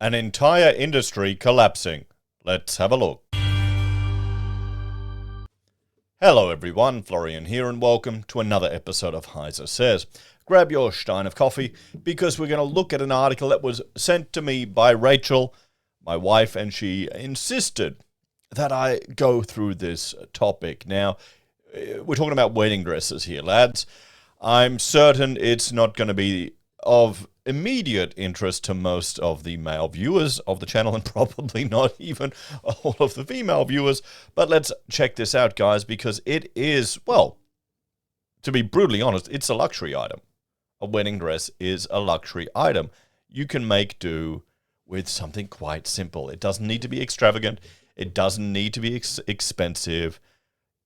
An entire industry collapsing. Let's have a look. Hello everyone, Florian here and welcome to another episode of HeiseSays. Grab your stein of coffee because we're going to look at an article that was sent to me by Rachel, my wife, and she insisted that I go through this topic. Now, we're talking about wedding dresses here, lads. I'm certain it's not going to be of immediate interest to most of the male viewers of the channel and probably not even all of the female viewers. But let's check this out, guys, because it is, well, to be brutally honest, it's a luxury item. A wedding dress is a luxury item. You can make do with something quite simple. It doesn't need to be extravagant. It doesn't need to be expensive.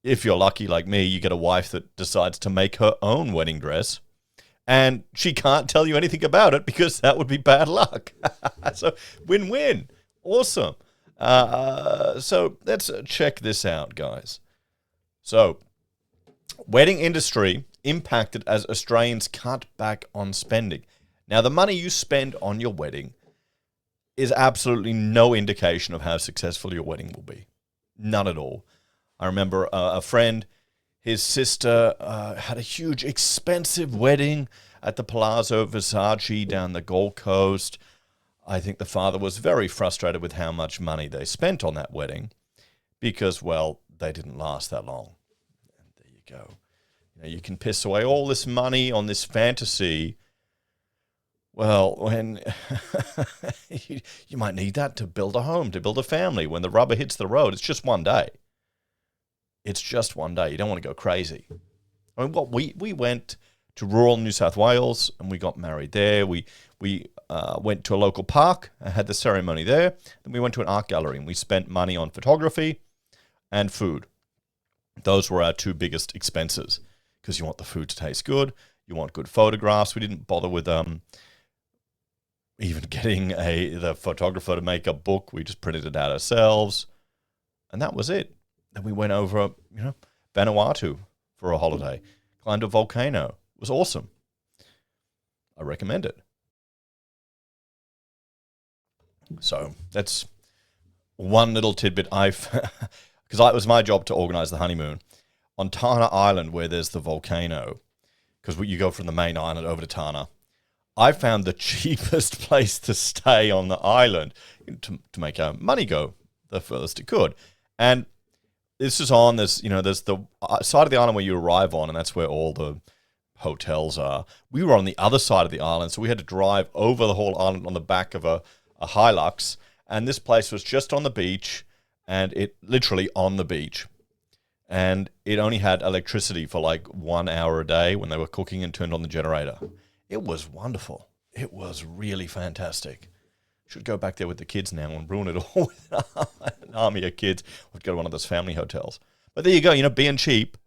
If you're lucky like me, you get a wife that decides to make her own wedding dress. And she can't tell you anything about it because that would be bad luck. So win-win. Awesome. So let's check this out, guys. So wedding industry impacted as Australians cut back on spending. Now, the money you spend on your wedding is absolutely no indication of how successful your wedding will be. None at all. I remember a friend, his sister had a huge, expensive wedding at the Palazzo Versace down the Gold Coast. I think the father was very frustrated with how much money they spent on that wedding because, well, they didn't last that long. And there you go. You know, you can piss away all this money on this fantasy. Well, when you might need that to build a home, to build a family. When the rubber hits the road, it's just one day. It's just one day. You don't want to go crazy. I mean, what we went to rural New South Wales and we got married there. We went to a local park and had the ceremony there. Then we went to an art gallery and we spent money on photography and food. Those were our two biggest expenses because you want the food to taste good. You want good photographs. We didn't bother with even getting the photographer to make a book. We just printed it out ourselves. And that was it. Then we went over, Vanuatu for a holiday. Climbed a volcano. It was awesome. I recommend it. So that's one little tidbit because it was my job to organize the honeymoon on Tana Island where there's the volcano. Because you go from the main island over to Tana. I found the cheapest place to stay on the island to make our money go the furthest it could. And this is on, there's the side of the island where you arrive on, and that's where all the hotels are. We were on the other side of the island, so we had to drive over the whole island on the back of a Hilux, and this place was just on the beach, and it literally on the beach. And it only had electricity for like 1 hour a day when they were cooking and turned on the generator. It was wonderful. It was really fantastic. Should go back there with the kids now and ruin it all with an army of kids. We'd go to one of those family hotels. But there you go. Being cheap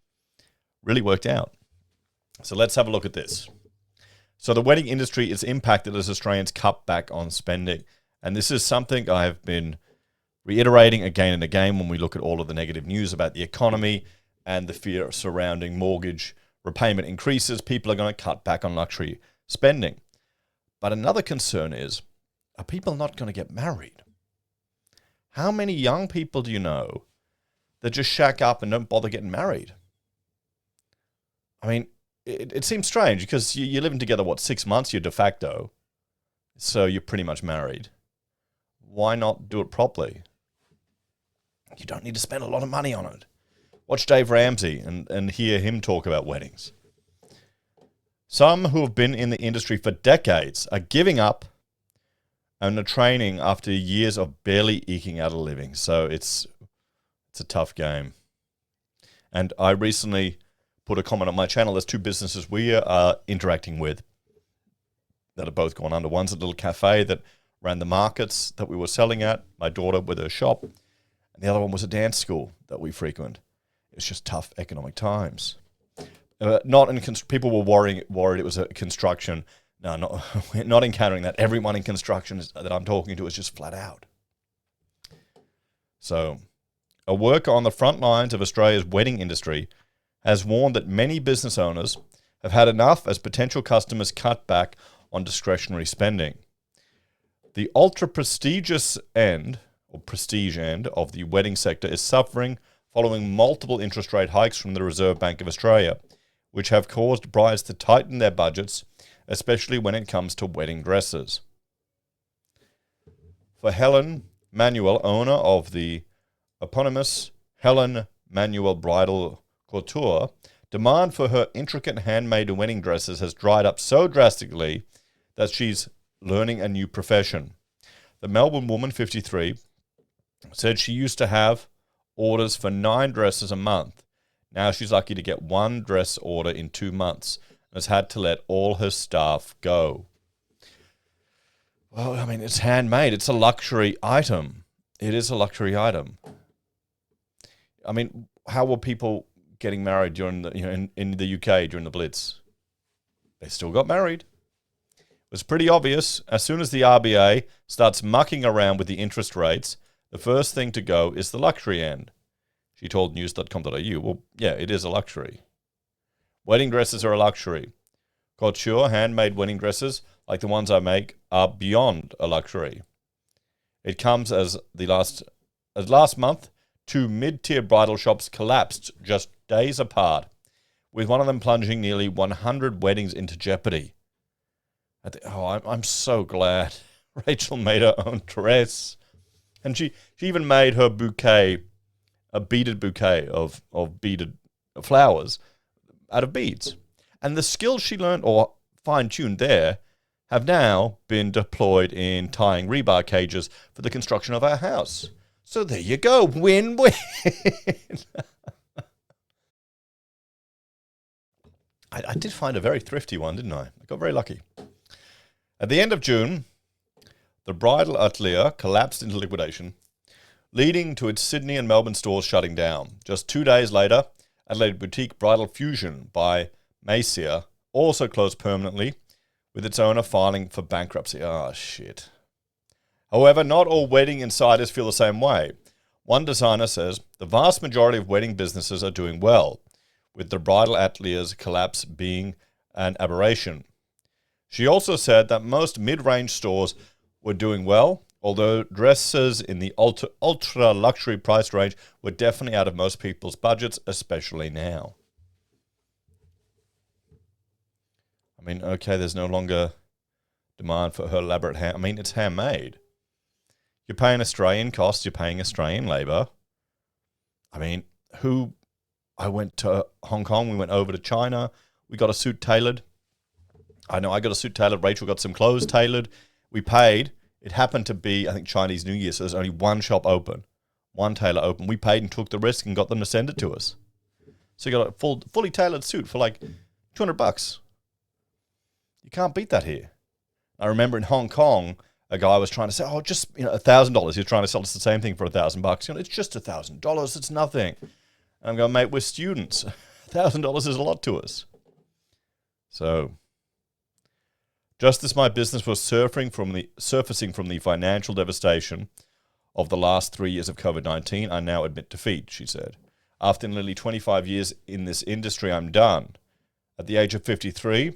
really worked out. So let's have a look at this. So the wedding industry is impacted as Australians cut back on spending. And this is something I have been reiterating again and again when we look at all of the negative news about the economy and the fear surrounding mortgage repayment increases. People are going to cut back on luxury spending. But another concern is, are people not going to get married? How many young people do you know that just shack up and don't bother getting married? I mean, it seems strange because you're living together, 6 months, you're de facto. So you're pretty much married. Why not do it properly? You don't need to spend a lot of money on it. Watch Dave Ramsey and hear him talk about weddings. Some who have been in the industry for decades are giving up and are training after years of barely eking out a living. So it's a tough game. And I recently put a comment on my channel. There's two businesses we are interacting with that have both gone under. One's a little cafe that ran the markets that we were selling at, my daughter with her shop. And the other one was a dance school that we frequent. It's just tough economic times. People were worried it was a construction. No, we're not encountering that. Everyone in construction that I'm talking to is just flat out. So, a worker on the front lines of Australia's wedding industry has warned that many business owners have had enough as potential customers cut back on discretionary spending. The ultra prestigious end, or prestige end, of the wedding sector is suffering following multiple interest rate hikes from the Reserve Bank of Australia, which have caused brides to tighten their budgets, especially when it comes to wedding dresses. For Helen Manuel, owner of the eponymous Helen Manuel Bridal Couture, demand for her intricate handmade wedding dresses has dried up so drastically that she's learning a new profession. The Melbourne woman, 53, said she used to have orders for 9 dresses a month. Now she's lucky to get 1 dress order in 2 months and has had to let all her staff go. Well, I mean, it's handmade. It's a luxury item. It is a luxury item. I mean, how were people getting married during the, in the UK during the Blitz? They still got married. It was pretty obvious. As soon as the RBA starts mucking around with the interest rates, the first thing to go is the luxury end. She told news.com.au, well, yeah, it is a luxury. Wedding dresses are a luxury. Couture, handmade wedding dresses, like the ones I make, are beyond a luxury. It comes as last month, 2 mid-tier bridal shops collapsed just days apart, with one of them plunging nearly 100 weddings into jeopardy. I'm so glad Rachel made her own dress. And she even made her bouquet, a beaded bouquet of beaded flowers out of beads. And the skills she learned or fine-tuned there have now been deployed in tying rebar cages for the construction of our house. So there you go, win-win. I did find a very thrifty one, didn't I? I got very lucky. At the end of June, the Bridal Outlier collapsed into liquidation, leading to its Sydney and Melbourne stores shutting down. Just 2 days later, Adelaide boutique Bridal Fusion by Macia also closed permanently, with its owner filing for bankruptcy. Oh, shit. However, not all wedding insiders feel the same way. One designer says the vast majority of wedding businesses are doing well, with the Bridal Outlier's collapse being an aberration. She also said that most mid-range stores were doing well, although dresses in the ultra-luxury price range were definitely out of most people's budgets, especially now. I mean, okay, there's no longer demand for her elaborate I mean, it's handmade. You're paying Australian costs, you're paying Australian labour. I mean, I went to Hong Kong, we went over to China, we got a suit tailored. I know I got a suit tailored, Rachel got some clothes tailored. We paid. It happened to be, I think, Chinese New Year, so there's only one shop open, one tailor open. We paid and took the risk and got them to send it to us. So you got a fully tailored suit for like $200. You can't beat that here. I remember in Hong Kong, a guy was trying to say, just $1,000. He was trying to sell us the same thing for $1,000. It's just $1,000. It's nothing. And I'm going, mate, we're students. $1,000 is a lot to us. So, just as my business was surfacing from the financial devastation of the last 3 years of COVID-19, I now admit defeat, she said. After nearly 25 years in this industry, I'm done. At the age of 53,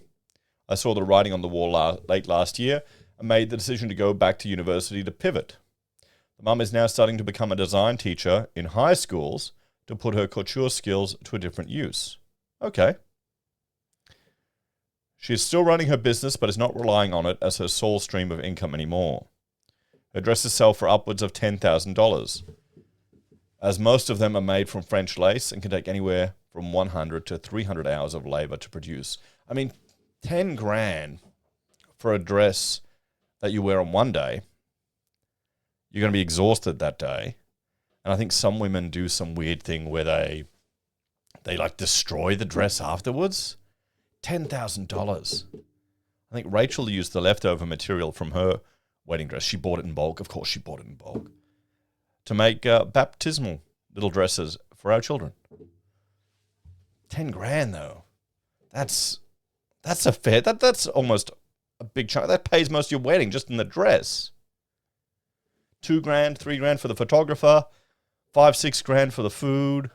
I saw the writing on the wall late last year and made the decision to go back to university to pivot. The mum is now starting to become a design teacher in high schools to put her couture skills to a different use. Okay. She is still running her business, but is not relying on it as her sole stream of income anymore. Her dresses sell for upwards of $10,000, as most of them are made from French lace and can take anywhere from 100 to 300 hours of labor to produce. I mean, 10 grand for a dress that you wear on one day, you're going to be exhausted that day. And I think some women do some weird thing where they like destroy the dress afterwards. $10,000. I think Rachel used the leftover material from her wedding dress. She bought it in bulk. Of course she bought it in bulk. To make baptismal little dresses for our children. 10 grand though. That's almost a big chunk. That pays most of your wedding just in the dress. 2 grand, 3 grand for the photographer, 5-6 grand for the food.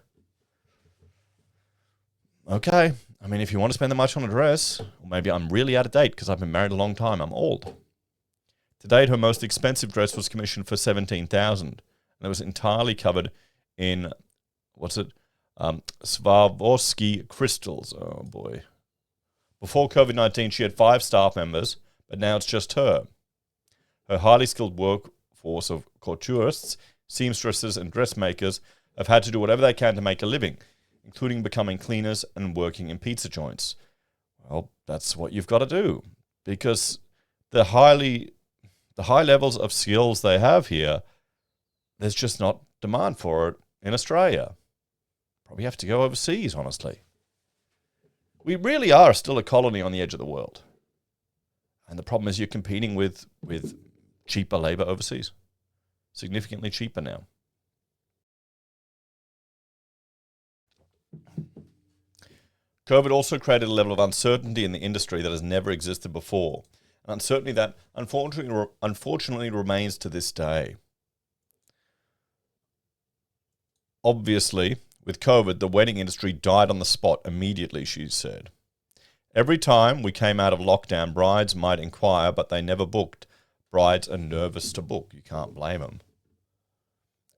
Okay. I mean, if you want to spend that much on a dress, or maybe I'm really out of date because I've been married a long time, I'm old. To date, her most expensive dress was commissioned for $17,000, and it was entirely covered in, Swarovski crystals. Oh, boy. Before COVID-19, she had 5 staff members, but now it's just her. Her highly skilled workforce of couturists, seamstresses, and dressmakers have had to do whatever they can to make a living, including becoming cleaners and working in pizza joints. Well, that's what you've got to do, because the high levels of skills they have here, there's just not demand for it in Australia. Probably have to go overseas, honestly. We really are still a colony on the edge of the world. And the problem is you're competing with cheaper labor overseas. Significantly cheaper now. COVID also created a level of uncertainty in the industry that has never existed before. An uncertainty that unfortunately remains to this day. Obviously, with COVID, the wedding industry died on the spot immediately, she said. Every time we came out of lockdown, brides might inquire, but they never booked. Brides are nervous to book. You can't blame them.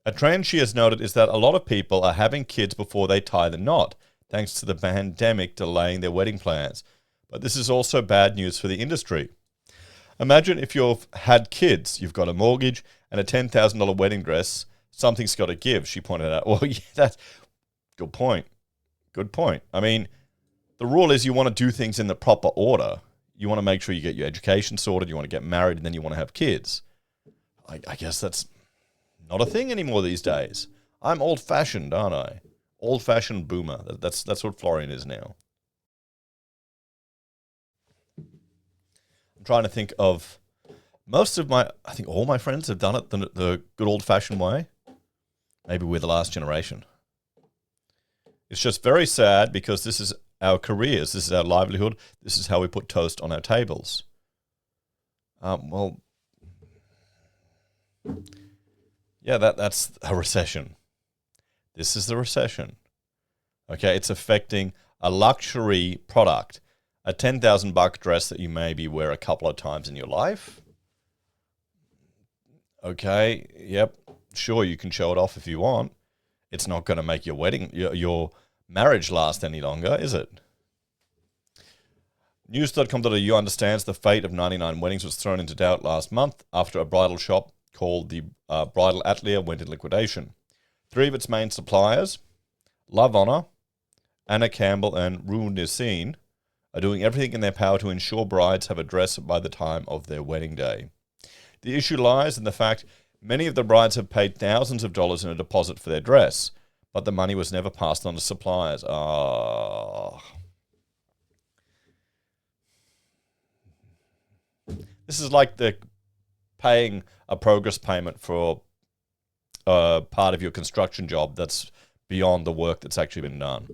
A trend she has noted is that a lot of people are having kids before they tie the knot, thanks to the pandemic delaying their wedding plans. But this is also bad news for the industry. Imagine if you've had kids, you've got a mortgage and a $10,000 wedding dress, something's got to give, she pointed out. Well, yeah, that's good point. Good point. I mean, the rule is you want to do things in the proper order. You want to make sure you get your education sorted, you want to get married, and then you want to have kids. I guess that's not a thing anymore these days. I'm old-fashioned, aren't I? Old-fashioned boomer. That's what Florian is now. I'm trying to think of I think all my friends have done it the good old-fashioned way. Maybe we're the last generation. It's just very sad because this is our careers, this is our livelihood, this is how we put toast on our tables. Yeah, that's a recession. This is the recession. Okay, it's affecting a luxury product, a $10,000 dress that you maybe wear a couple of times in your life. Okay, yep, sure, you can show it off if you want. It's not going to make your wedding, your marriage last any longer, is it? News.com.au understands the fate of 99 weddings was thrown into doubt last month after a bridal shop called the Bridal Outlier went in liquidation. 3 of its main suppliers, Love Honor, Anna Campbell, and Rue Nissin, are doing everything in their power to ensure brides have a dress by the time of their wedding day. The issue lies in the fact many of the brides have paid thousands of dollars in a deposit for their dress, but the money was never passed on to suppliers. This is like the paying a progress payment for part of your construction job that's beyond the work that's actually been done.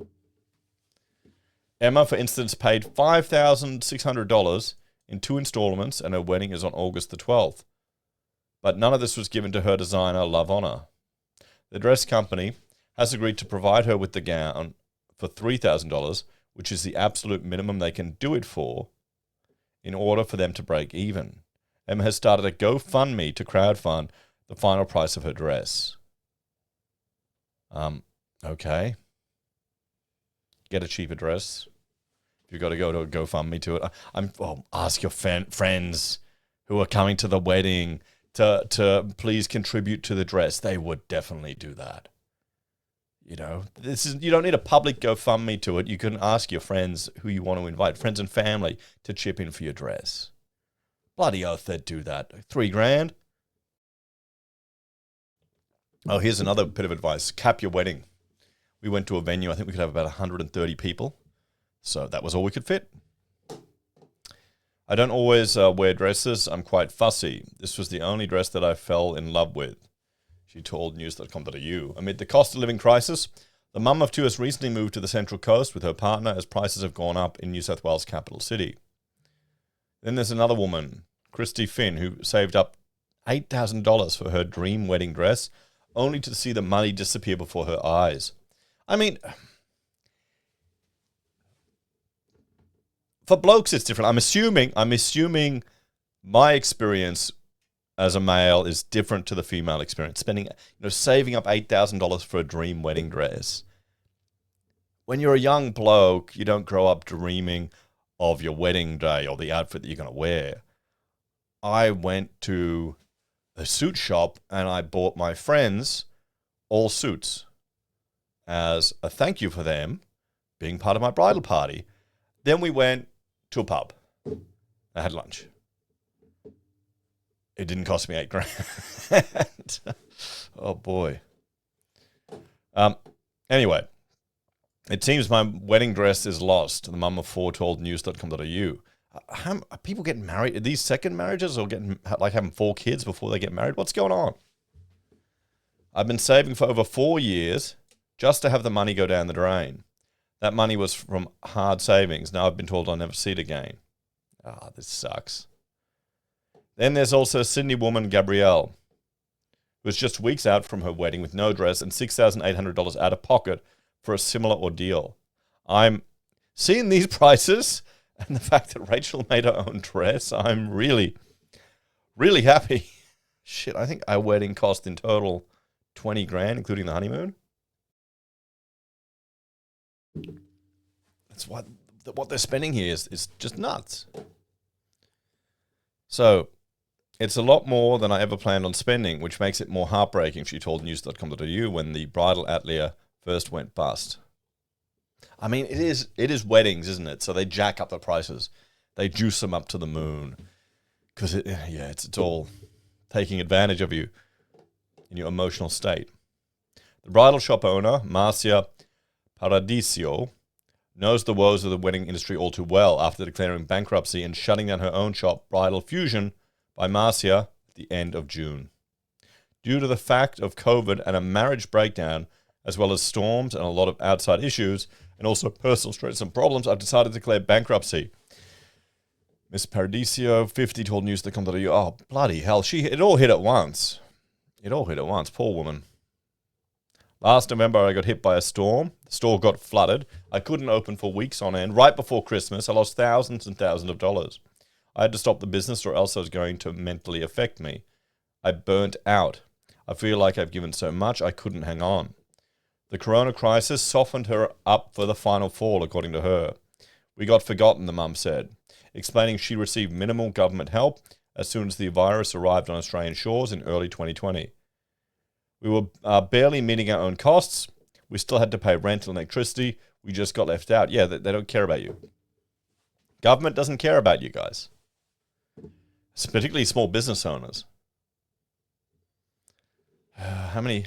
Emma, for instance, paid $5,600 in 2 installments, and her wedding is on August the 12th. But none of this was given to her designer, Love Honor. The dress company has agreed to provide her with the gown for $3,000, which is the absolute minimum they can do it for, in order for them to break even. Emma has started a GoFundMe to crowdfund the final price of her dress. Okay. Get a cheaper dress. If you've got to go to a GoFundMe to it, ask your friends who are coming to the wedding to please contribute to the dress. They would definitely do that. You know, you don't need a public GoFundMe to it. You can ask your friends who you want to invite, friends and family, to chip in for your dress. Bloody oath they'd do that. $3,000. Oh, here's another bit of advice. Cap your wedding. We went to a venue. I think we could have about 130 people. So that was all we could fit. I don't always wear dresses. I'm quite fussy. This was the only dress that I fell in love with, she told news.com.au. Amid the cost of living crisis, the mum of 2 has recently moved to the Central Coast with her partner as prices have gone up in New South Wales' capital city. Then there's another woman, Christy Finn, who saved up $8,000 for her dream wedding dress, only to see the money disappear before her eyes. I mean, for blokes it's different. I'm assuming my experience as a male is different to the female experience. Spending, saving up $8,000 for a dream wedding dress. When you're a young bloke, you don't grow up dreaming of your wedding day or the outfit that you're going to wear. I went to a suit shop and I bought my friends all suits as a thank you for them being part of my bridal party. Then we went to a pub. I had lunch. It didn't cost me $8,000. Oh boy. Anyway, it seems my wedding dress is lost. The mum of four told news.com.au. How are people getting married? Are these second marriages or having 4 kids before they get married? What's going on? I've been saving for over 4 years just to have the money go down the drain. That money was from hard savings. Now I've been told I'll never see it again. This sucks. Then there's also Sydney woman Gabrielle, who was just weeks out from her wedding with no dress and $6,800 out of pocket for a similar ordeal. I'm seeing these prices and the fact that Rachel made her own dress. I'm really, really happy. Shit, I think our wedding cost in total $20,000, including the honeymoon. That's what they're spending here is just nuts. So it's a lot more than I ever planned on spending, which makes it more heartbreaking, she told news.com.au when the Bridal Outlier first went bust. I mean, it is weddings, isn't it? So they jack up the prices. They juice them up to the moon. Because, it's all taking advantage of you in your emotional state. The bridal shop owner, Marcia Paradisio, knows the woes of the wedding industry all too well after declaring bankruptcy and shutting down her own shop, Bridal Fusion, by Marcia at the end of June. Due to the fact of COVID and a marriage breakdown, as well as storms and a lot of outside issues, and also personal stress and problems, I've decided to declare bankruptcy. Miss Paradisio, 50, told news.com.au, oh, bloody hell, it all hit at once. Poor woman. Last November, I got hit by a storm. The store got flooded. I couldn't open for weeks on end. Right before Christmas, I lost thousands and thousands of dollars. I had to stop the business or else it was going to mentally affect me. I burnt out. I feel like I've given so much, I couldn't hang on. The corona crisis softened her up for the final fall, according to her. We got forgotten, the mum said, explaining she received minimal government help as soon as the virus arrived on Australian shores in early 2020. We were barely meeting our own costs. We still had to pay rent and electricity. We just got left out. Yeah, they don't care about you. Government doesn't care about you guys. It's particularly small business owners. How many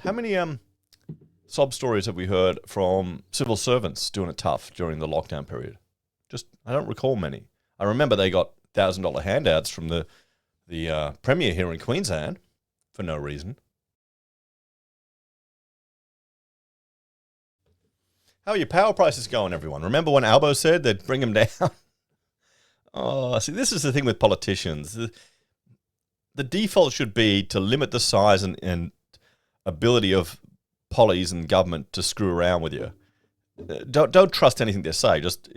sob stories have we heard from civil servants doing it tough during the lockdown period? I don't recall many. I remember they got $1,000 handouts from the Premier here in Queensland for no reason. How are your power prices going, everyone? Remember when Albo said they'd bring them down? Oh, see, this is the thing with politicians. The default should be to limit the size and ability of pollies and government to screw around with you. Don't trust anything they say. Just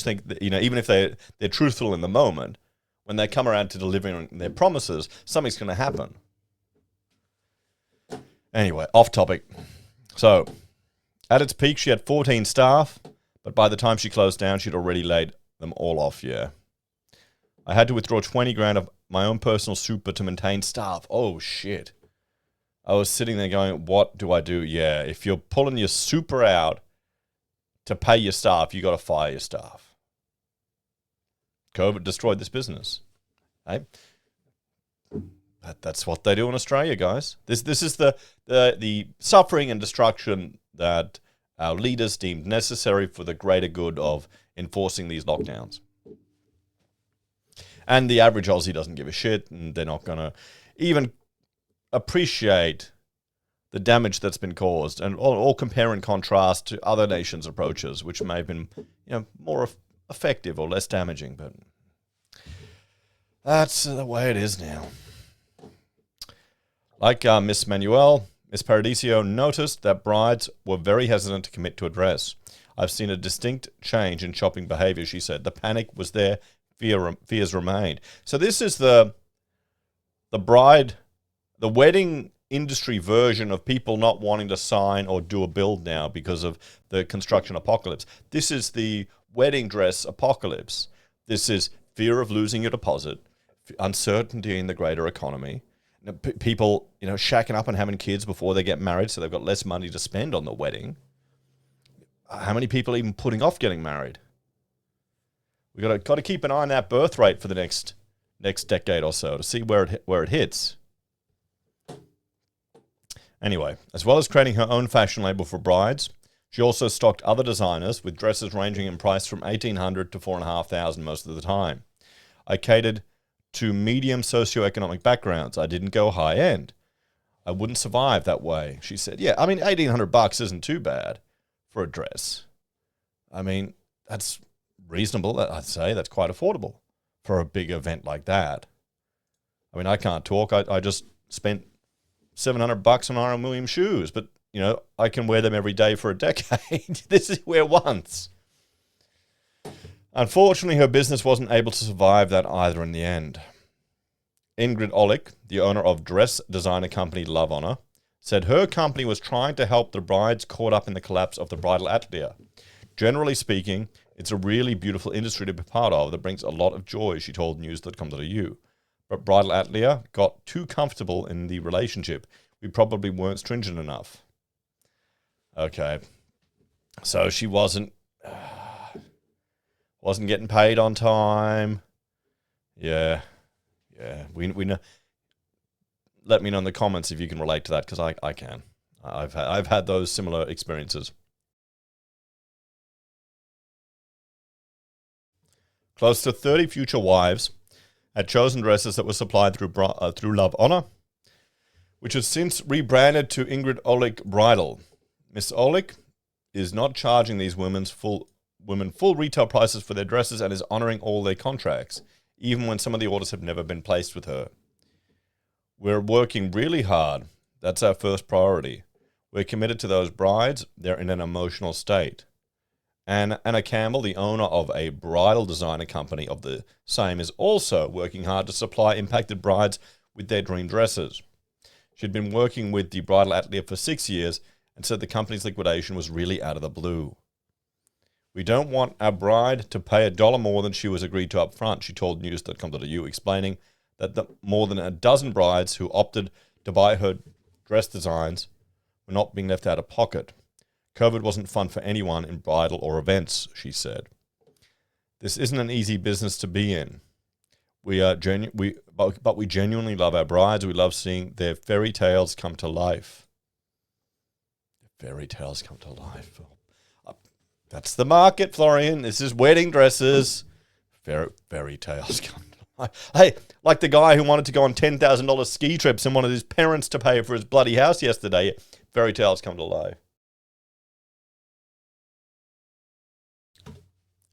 think that, even if they're truthful in the moment, when they come around to delivering their promises, something's going to happen. Anyway, off topic. So, at its peak, she had 14 staff, but by the time she closed down, she'd already laid them all off, yeah. I had to withdraw $20,000 of my own personal super to maintain staff. Oh, shit. I was sitting there going, what do I do? Yeah, if you're pulling your super out to pay your staff, you got to fire your staff. COVID destroyed this business. Hey? That's what they do in Australia, guys. This is the suffering and destruction that our leaders deemed necessary for the greater good of enforcing these lockdowns. And the average Aussie doesn't give a shit, and they're not going to even appreciate the damage that's been caused, and all compare and contrast to other nations' approaches, which may have been more effective or less damaging, but that's the way it is now. Like Miss Manuel, Miss Paradisio noticed that brides were very hesitant to commit to a dress. I've seen a distinct change in shopping behavior, she said. The panic was there, fears remained. So this is the bride the wedding industry version of people not wanting to sign or do a build now because of the construction apocalypse. This is the wedding dress apocalypse. This is fear of losing your deposit, uncertainty in the greater economy, people, shacking up and having kids before they get married so they've got less money to spend on the wedding. How many people are even putting off getting married? We got to keep an eye on that birth rate for the next decade or so to see where it hits. Anyway, as well as creating her own fashion label for brides, she also stocked other designers with dresses ranging in price from $1,800 to $4,500 most of the time. I catered to medium socioeconomic backgrounds. I didn't go high end. I wouldn't survive that way, she said. Yeah, I mean, $1,800 isn't too bad for a dress. I mean, that's reasonable. I'd say that's quite affordable for a big event like that. I mean, I can't talk. I just spent $700 on Iron Williams shoes, but I can wear them every day for a decade. This is wear once. Unfortunately, her business wasn't able to survive that either in the end. Ingrid Olick, the owner of dress designer company Love Honor, said her company was trying to help the brides caught up in the collapse of the Bridal Outlier. Generally speaking, it's a really beautiful industry to be part of that brings a lot of joy, she told news.com.au. But Bridal Outlier got too comfortable in the relationship. We probably weren't stringent enough. Okay. So she wasn't getting paid on time. Yeah. We know. Let me know in the comments if you can relate to that, because I can. I've had those similar experiences. Close to 30 future wives had chosen dresses that were supplied through Love Honor, which has since rebranded to Ingrid Olick Bridal. Miss Olick is not charging these women full retail prices for their dresses and is honoring all their contracts, even when some of the orders have never been placed with her. We're working really hard. That's our first priority. We're committed to those brides. They're in an emotional state. And Anna Campbell, the owner of a bridal designer company of the same, is also working hard to supply impacted brides with their dream dresses. She'd been working with the Bridal Outlier for 6 years and said the company's liquidation was really out of the blue. We don't want our bride to pay $1 more than she was agreed to up front, she told news.com.au, explaining that the more than a dozen brides who opted to buy her dress designs were not being left out of pocket. COVID wasn't fun for anyone in bridal or events, she said. This isn't an easy business to be in. But we genuinely love our brides. We love seeing their fairy tales come to life. Fairy tales come to life. That's the market, Florian. This is wedding dresses. Fairy tales come to life. Hey, like the guy who wanted to go on $10,000 ski trips and wanted his parents to pay for his bloody house yesterday. Fairy tales come to life.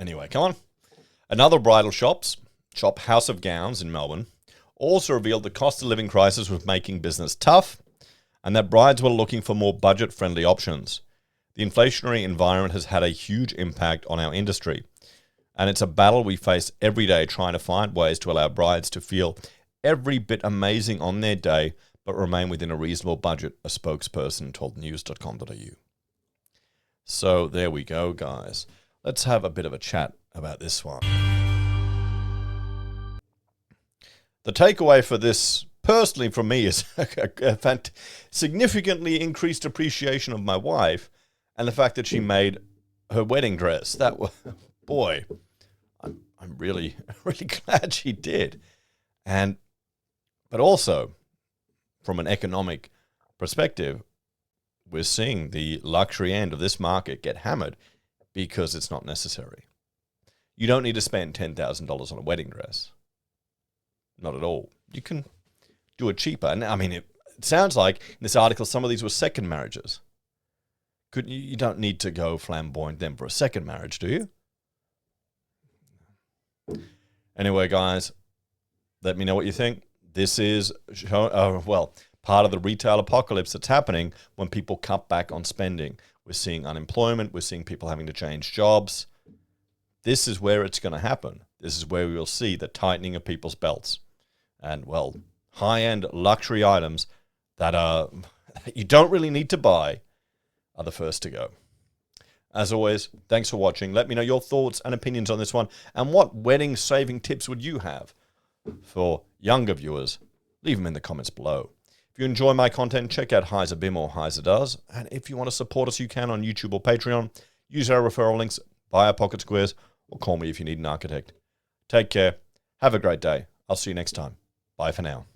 Anyway, come on. Another bridal shop, House of Gowns in Melbourne, also revealed the cost of living crisis was making business tough and that brides were looking for more budget-friendly options. The inflationary environment has had a huge impact on our industry, and it's a battle we face every day trying to find ways to allow brides to feel every bit amazing on their day but remain within a reasonable budget, a spokesperson told news.com.au. So there we go, guys. Let's have a bit of a chat about this one. The takeaway for this, personally for me, is a significantly increased appreciation of my wife and the fact that she made her wedding dress. That was, boy, I'm really, really glad she did. But also, from an economic perspective, we're seeing the luxury end of this market get hammered because it's not necessary. You don't need to spend $10,000 on a wedding dress. Not at all. You can do it cheaper. And I mean, it sounds like in this article, some of these were second marriages. You don't need to go flamboyant then for a second marriage, do you? Anyway, guys, let me know what you think. This is, part of the retail apocalypse that's happening when people cut back on spending. We're seeing unemployment. We're seeing people having to change jobs. This is where it's going to happen. This is where we will see the tightening of people's belts. And, high-end luxury items that you don't really need to buy are the first to go. As always, thanks for watching. Let me know your thoughts and opinions on this one, and what wedding saving tips would you have for younger viewers? Leave them in the comments below. If you enjoy my content, check out Heise BIM or Heise Does, and if you want to support us, you can on YouTube or Patreon. Use our referral links, buy our pocket squares, or call me if you need an architect. Take care. Have a great day. I'll see you next time. Bye for now.